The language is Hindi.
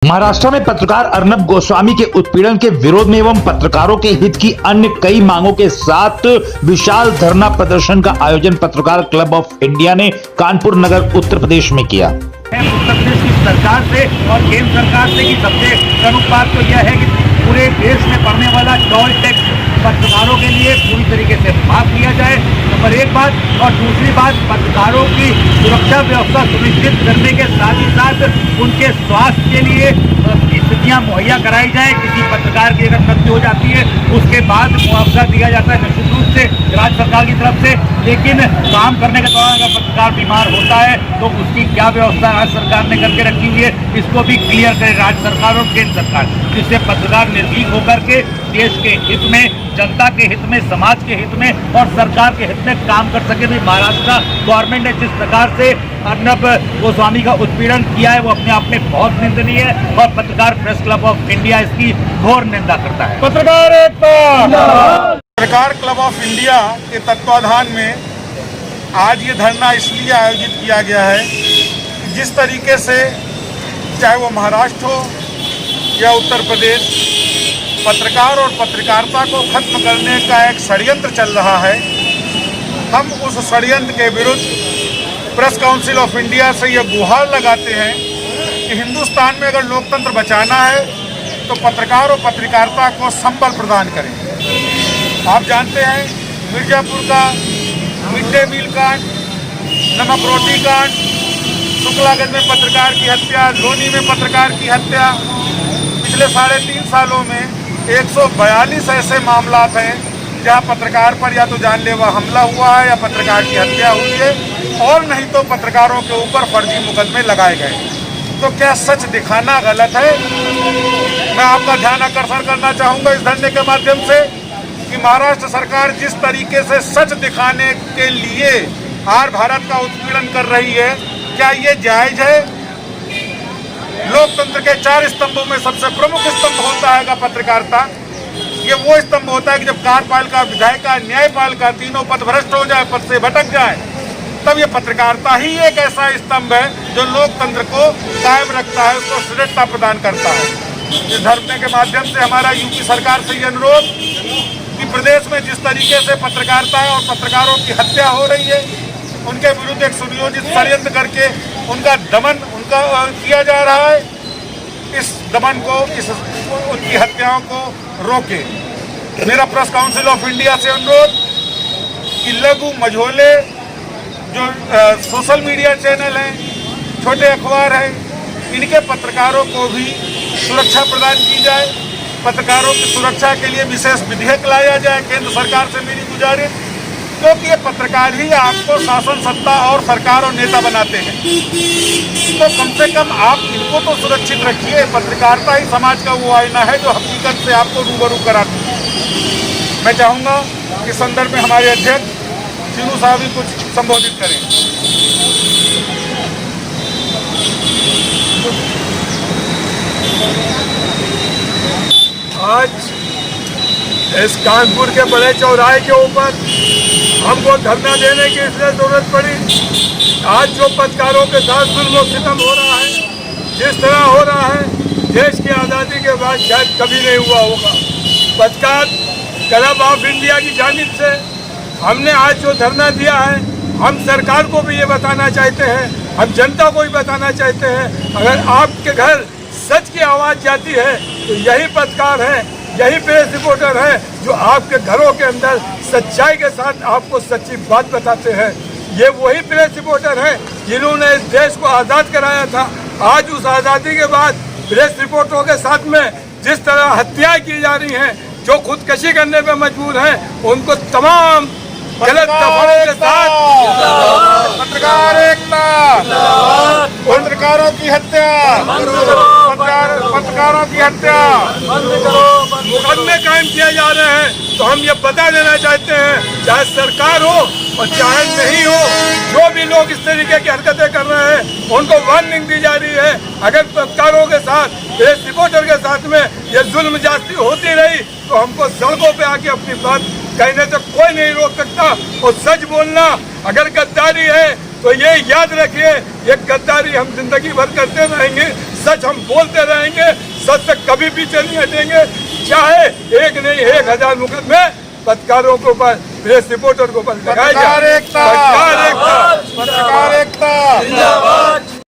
महाराष्ट्र में पत्रकार अर्नब गोस्वामी के उत्पीड़न के विरोध में एवं पत्रकारों के हित की अन्य कई मांगों के साथ विशाल धरना प्रदर्शन का आयोजन पत्रकार क्लब ऑफ इंडिया ने कानपुर नगर उत्तर प्रदेश में किया। उत्तर प्रदेश की सरकार से और केंद्र सरकार से की सबसे प्रमुख बात तो यह है कि पूरे देश में पड़ने वाला टोल टैक्स पत्रकारों के लिए पूरी तरीके से माफ किया जाए, नंबर एक बात। और दूसरी बात, पत्रकारों की सुरक्षा व्यवस्था सुनिश्चित करने के साथ ही साथ उनके स्वास्थ्य के लिए स्थितियां मुहैया कराई जाए। किसी पत्रकार की अगर मृत्यु हो जाती है उसके बाद मुआवजा दिया जाता है निश्चित रूप से राज्य सरकार की तरफ से, लेकिन काम करने के दौरान अगर पत्रकार बीमार होता है तो उसकी क्या व्यवस्था राज्य सरकार ने करके रखी हुई है, इसको भी क्लियर करे राज्य सरकार और केंद्र सरकार, जिससे पत्रकार निर्भीक होकर के देश के हित में, जनता के हित में, समाज के हित में और सरकार के हित में काम कर सके। भी महाराष्ट्र गवर्नमेंट ने जिस प्रकार से अर्नब गोस्वामी का उत्पीड़न किया है वो अपने आप में बहुत निंदनीय है और पत्रकार प्रेस क्लब ऑफ इंडिया इसकी घोर निंदा करता है। पत्रकार क्लब ऑफ इंडिया के तत्वाधान में आज ये धरना इसलिए आयोजित किया गया है कि जिस तरीके से चाहे वो महाराष्ट्र हो या उत्तर प्रदेश, पत्रकार और पत्रकारिता को खत्म करने का एक षड्यंत्र चल रहा है। हम उस षड्यंत्र के विरुद्ध प्रेस काउंसिल ऑफ इंडिया से ये गुहार लगाते हैं कि हिंदुस्तान में अगर लोकतंत्र बचाना है तो पत्रकार और पत्रकारिता को संबल प्रदान करें। आप जानते हैं मिर्जापुर का मिड डे मील कांड, नमक रोटी कांड, शुक्लागंज में पत्रकार की हत्या, लोनी में पत्रकार की हत्या, पिछले 3.5 सालों में 142 ऐसे मामला हैं जहां पत्रकार पर या तो जानलेवा हमला हुआ है या पत्रकार की हत्या हुई है और नहीं तो पत्रकारों के ऊपर फर्जी मुकदमे लगाए गए। तो क्या सच दिखाना गलत है? मैं आपका ध्यान आकर्षण करना चाहूँगा इस धरने के माध्यम से कि महाराष्ट्र सरकार जिस तरीके से सच दिखाने के लिए आर भारत का उत्पीड़न कर रही है, क्या ये जायज़ है? लोकतंत्र के 4 स्तंभों में सबसे प्रमुख स्तंभ होता है पत्रकारिता। ये वो स्तंभ होता है कि जब कार्यपालिका, विधायिका, न्यायपालिका तीनों पद भ्रष्ट हो जाए, पद से भटक जाए, तब ये पत्रकारिता ही एक ऐसा स्तंभ है जो लोकतंत्र को कायम रखता है, उसको सुदृढ़ता प्रदान करता है। इस धरने के माध्यम से हमारा यूपी सरकार से ये अनुरोध कि प्रदेश में जिस तरीके से पत्रकारिता और पत्रकारों की हत्या हो रही है, उनके विरुद्ध एक सुनियोजित षड्यंत्र करके उनका दमन किया जा रहा है। इस दमन को, उनकी हत्याओं को रोके। मेरा प्रेस काउंसिल ऑफ इंडिया से अनुरोध कि लघु मझोले जो सोशल मीडिया चैनल हैं, छोटे अखबार हैं, इनके पत्रकारों को भी सुरक्षा प्रदान की जाए। पत्रकारों की सुरक्षा के लिए विशेष विधेयक लाया जाए। केंद्र सरकार से मेरी गुजारिश, क्योंकि ये पत्रकार ही आपको शासन सत्ता और सरकार और नेता बनाते हैं, तो कम से कम आप इनको तो सुरक्षित रखिए। पत्रकारिता ही समाज का वो आईना है जो हकीकत से आपको रूबरू कराती है। मैं चाहूँगा कि संदर्भ में हमारे अध्यक्ष चिनू साहब भी कुछ संबोधित करें। आज इस कानपुर के बड़े चौराहे के ऊपर हमको धरना देने की इसलिए जरूरत पड़ी। आज जो पत्रकारों के साथ जुल्म सितम हो रहा है, जिस तरह हो रहा है, देश की आज़ादी के बाद शायद कभी नहीं हुआ होगा। पत्रकार क्लब ऑफ इंडिया की जानिब से हमने आज जो धरना दिया है, हम सरकार को भी ये बताना चाहते हैं, हम जनता को भी बताना चाहते हैं, अगर आपके घर सच की आवाज़ जाती है तो यही पत्रकार है, यही प्रेस रिपोर्टर है जो आपके घरों के अंदर सच्चाई के साथ आपको सच्ची बात बताते हैं। ये वही प्रेस रिपोर्टर हैं जिन्होंने इस देश को आज़ाद कराया था। आज उस आज़ादी के बाद प्रेस रिपोर्टरों के साथ में जिस तरह हत्याएं की जा रही हैं, जो खुदकशी करने पर मजबूर हैं, उनको तमाम गलत दफाओं के साथ पत्रकार एकता, पत्रकारों की हत्या, पत्रकारों की हत्या, मुकदमे कायम किए जा रहे हैं। तो हम ये बता देना चाहते हैं, चाहे सरकार हो और चाहे नहीं हो, जो भी लोग इस तरीके की हरकतें कर रहे हैं उनको वार्निंग दी जा रही है। अगर पत्रकारों के साथ, प्रेस रिपोर्टर के साथ में ये जुल्म जाती होती रही तो हमको सड़कों पे आके अपनी बात कहने से कोई नहीं रोक सकता। और सच बोलना अगर गद्दारी है तो ये याद रखिए, ये गद्दारी हम जिंदगी भर करते रहेंगे। सच हम बोलते रहेंगे, सच से कभी पीछे नहीं हटेंगे, चाहे एक नहीं 1000 मुकदमे पत्रकारों के ऊपर, प्रेस रिपोर्टर के ऊपर लगाए पत्रकार जाए। एकता। पत्रकार